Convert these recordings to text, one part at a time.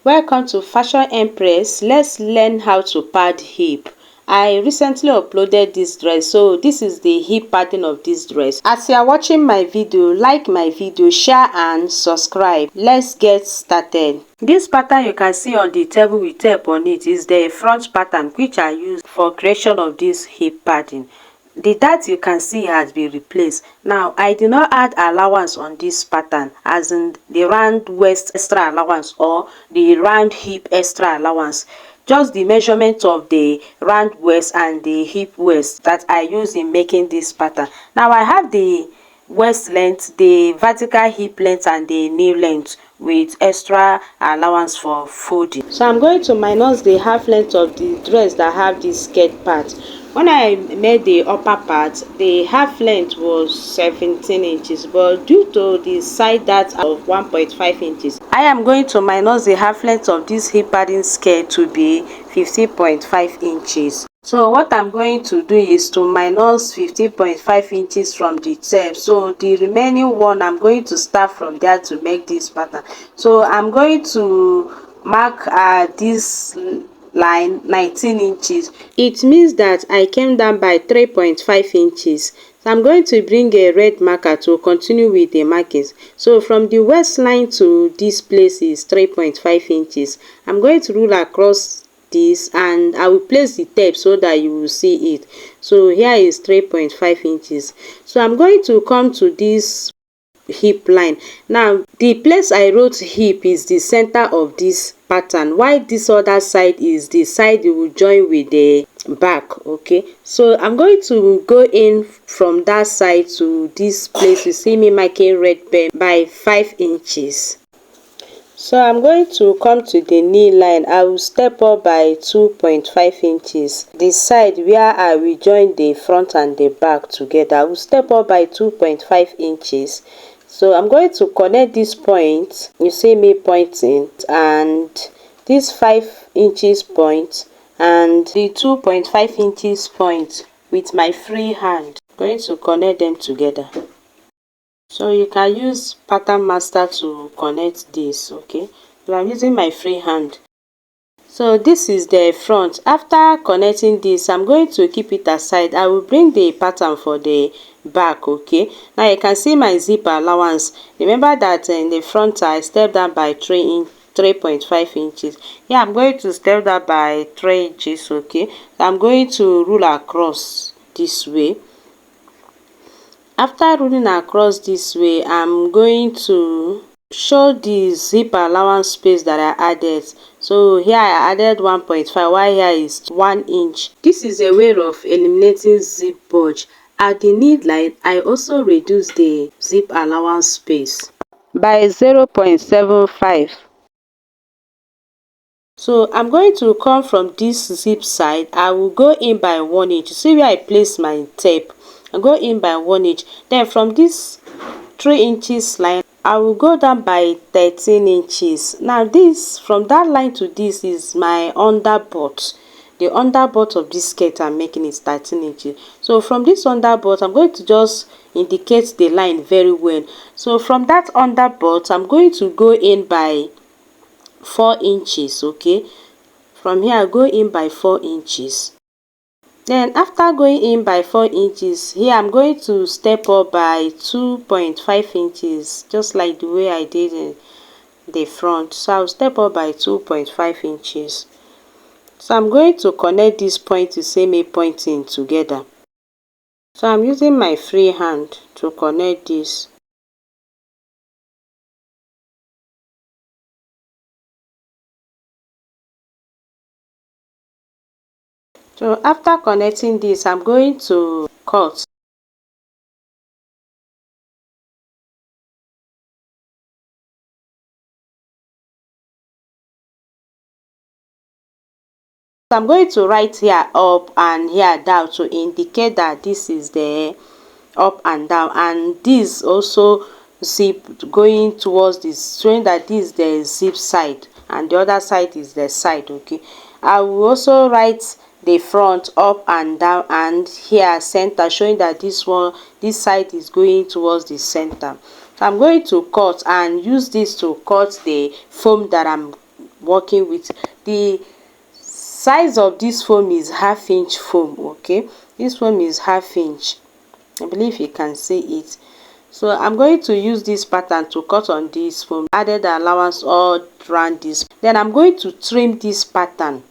Welcome to Fashion Empress. Let's learn how to pad hip. I recently uploaded this dress, so this is the hip padding of this dress. As you are watching my video, like my video, share and subscribe. Let's get started. This pattern you can see on the table with tape on it is the front pattern which I used for creation of this hip padding. The dart you can see has been replaced. Now I did not add allowance on this pattern, as in the round waist extra allowance or the round hip extra allowance. Just the measurement of the round waist and the hip waist that I use in making this pattern. Now I have the waist length, the vertical hip length and the knee length with extra allowance for folding. So I'm going to minus the half length of the dress that have this skirt part. When I made the upper part, the half length was 17 inches, but due to the side dart of 1.5 inches, I am going to minus the half length of this hip padding skirt to be 15.5 inches. So what I'm going to do is to minus 15.5 inches from the tape. So the remaining one, I'm going to start from there to make this pattern. So I'm going to mark this line 19 inches. It means that I came down by 3.5 inches. So I'm going to bring a red marker to continue with the markings. So from the waistline to this place is 3.5 inches. I'm going to rule across this and I will place the tape so that you will see it. So here is 3.5 inches. So I'm going to come to this hip line. Now the place I wrote hip is the center of this pattern, while this other side is the side you will join with the back. Okay, so I'm going to go in from that side to this place. You see me marking red pen by 5 inches. So I'm going to come to the knee line. I will step up by 2.5 inches. The side where I will join the front and the back together, I will step up by 2.5 inches. So I'm going to connect this point. You see me pointing, and this 5 inches point and the 2.5 inches point with my free hand. I'm going to connect them together. So you can use pattern master to connect this. Okay, so I'm using my free hand. So this is the front. After connecting this, I'm going to keep it aside. I will bring the pattern for the back. Okay, now you can see my zip allowance. Remember that in the front I stepped down by 3.5 inches. Here I'm going to step down by 3 inches. Okay, so I'm going to rule across this way. After ruling across this way, I'm going to show the zip allowance space that I added. So here I added 1.5, while here is 1 inch. This is a way of eliminating zip bulge. At the knee line, I also reduced the zip allowance space by 0.75. So I'm going to come from this zip side. I will go in by 1 inch. See where I place my tape? I go in by 1 inch. Then from this 3 inches line, I will go down by 13 inches. Now this, from that line to this, is my underbutt. The underbutt of this skirt I'm making is 13 inches. So from this underbutt, I'm going to just indicate the line very well. So from that underbutt, I'm going to go in by 4 inches. Okay, from here I go in by 4 inches. Then after going in by 4 inches, here I'm going to step up by 2.5 inches, just like the way I did in the front. So I'll step up by 2.5 inches. So I'm going to connect this point to see me pointing together. So I'm using my free hand to connect this. So after connecting this, I'm going to cut. So I'm going to write here up and here down to indicate that this is the up and down, and this also zip going towards this, showing that this is the zip side and the other side is the side. Okay, I will also write the front up and down, and here center, showing that this side is going towards the center. So I'm going to cut and use this to cut the foam that I'm working with. The size of this foam is 1/2 inch foam. Okay, this foam is 1/2 inch. I believe you can see it. So I'm going to use this pattern to cut on this foam. Added the allowance all around this. Then I'm going to trim this pattern.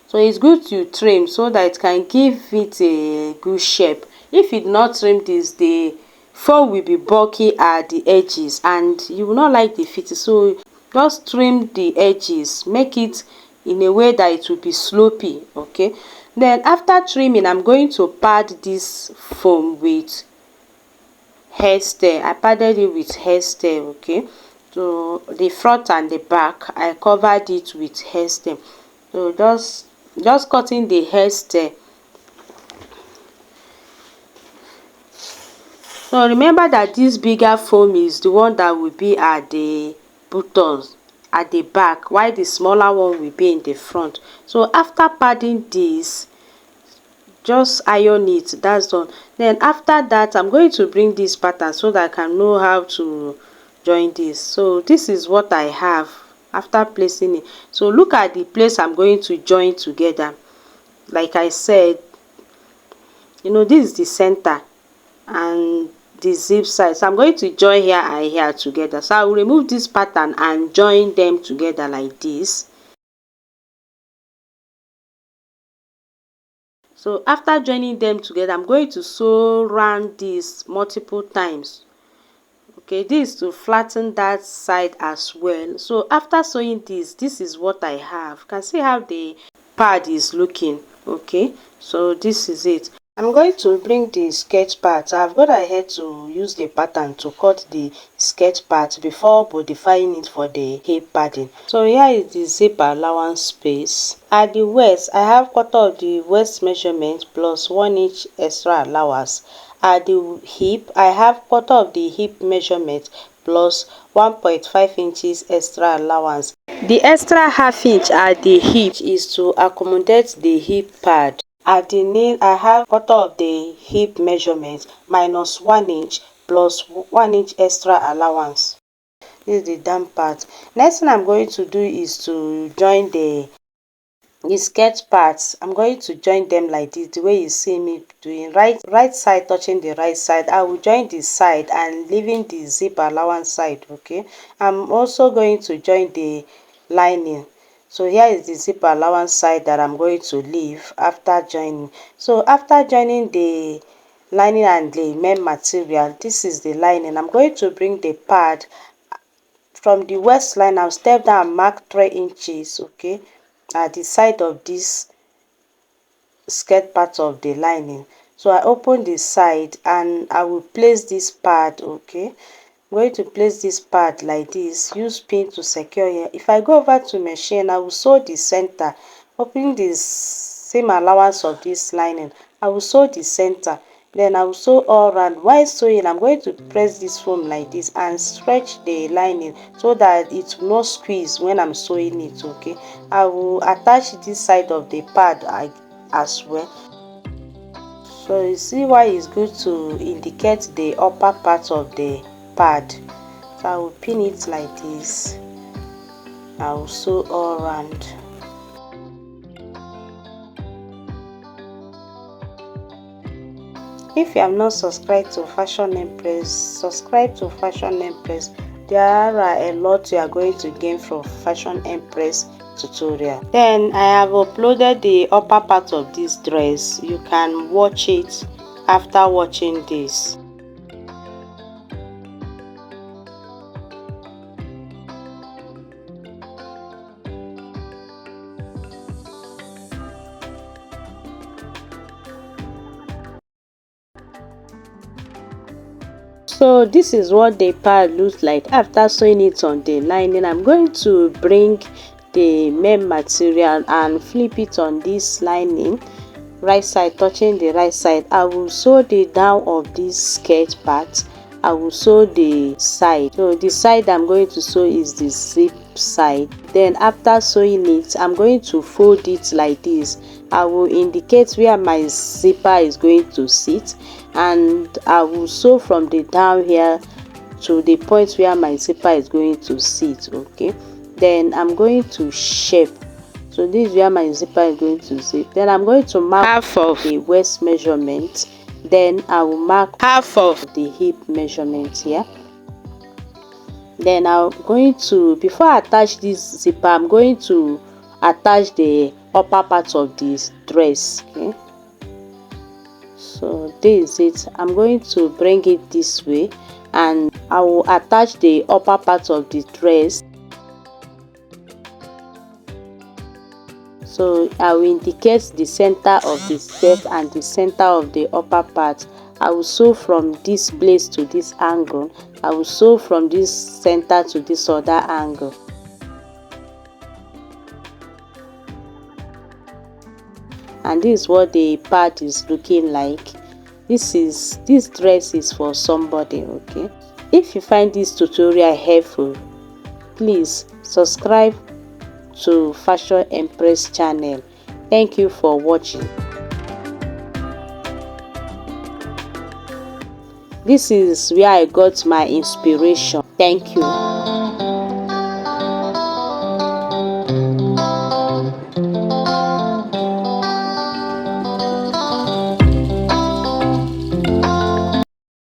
So it's good to trim so that it can give it a good shape. If you do not trim this, the foam will be bulky at the edges and you will not like the fit. So just trim the edges, make it in a way that it will be slopey. Okay, then after trimming, I'm going to pad this foam with hairstay. I padded it with hairstay. Okay, so the front and the back I covered it with hairstay. So just cutting the hairstay. So remember that this bigger foam is the one that will be at the buttons at the back, while the smaller one will be in the front. So after padding this, just iron it. That's done. Then after that, I'm going to bring this pattern so that I can know how to join this. So this is what I have after placing it. So look at the place I'm going to join together. Like I said, this is the center and the zip side. So I'm going to join here and here together. So I will remove this pattern and join them together like this. So after joining them together, I'm going to sew round this multiple times. Okay, this is to flatten that side as well. So after sewing this is what I have. You can see how the pad is looking. Okay, so this is it. I'm going to bring the skirt part. I've got ahead to use the pattern to cut the skirt part before modifying it for the hip padding. So here is the zip allowance space. At the waist, I have cut off the waist measurement plus 1 inch extra allowance. At the hip, I have cut off the hip measurement plus 1.5 inches extra allowance. The extra 1/2 inch at the hip is to accommodate the hip pad. At the knee, I have cut off the hip measurement minus 1 inch plus 1 inch extra allowance. This is the down part. Next thing I'm going to do is to join the skirt parts. I'm going to join them like this, the way you see me doing. Right side touching the right side. I will join this side and leaving the zip allowance side. Okay, I'm also going to join the lining. So here is the zip allowance side that I'm going to leave after joining. So after joining the lining and the main material, this is the lining. I'm going to bring the pad from the waistline. I'll step down and mark 3 inches. Okay, at the side of this skirt part of the lining. So I open the side and I will place this pad. Okay, I'm going to place this pad like this. Use pin to secure here. If I go over to machine, I will sew the center, opening the same allowance of this lining. I will sew the center, then I will sew all around. While sewing, I'm going to press this foam like this and stretch the lining so that it will not squeeze when I'm sewing it. Okay, I will attach this side of the pad as well. So you see why it's good to indicate the upper part of the pad. So I will pin it like this. I will sew all around. If you have not subscribed to Fashion Empress, subscribe to Fashion Empress. There are a lot you are going to gain from Fashion Empress tutorial. Then I have uploaded the upper part of this dress. You can watch it after watching this. So this is what the pad looks like after sewing it on the lining. I'm going to bring the main material and flip it on this lining, right side touching the right side. I will sew the down of this skirt part. I will sew the side. So the side I'm going to sew is the zip side. Then after sewing it, I'm going to fold it like this. I will indicate where my zipper is going to sit, and I will sew from the down here to the point where my zipper is going to sit. Okay, then I'm going to shape. So this is where my zipper is going to zip. Then I'm going to mark half of the waist measurement, then I will mark half of the hip measurement here. Then I'm going to, before I attach this zipper, I'm going to attach the upper part of this dress. Okay, so this is it. I'm going to bring it this way and I will attach the upper part of the dress. So I will indicate the center of the skirt and the center of the upper part. I will sew from this place to this angle. I will sew from this center to this other angle. And this is what the part is looking like. This dress is for somebody. Okay, if you find this tutorial helpful, please subscribe to Fashion Empress channel. Thank you for watching. This is where I got my inspiration. Thank you.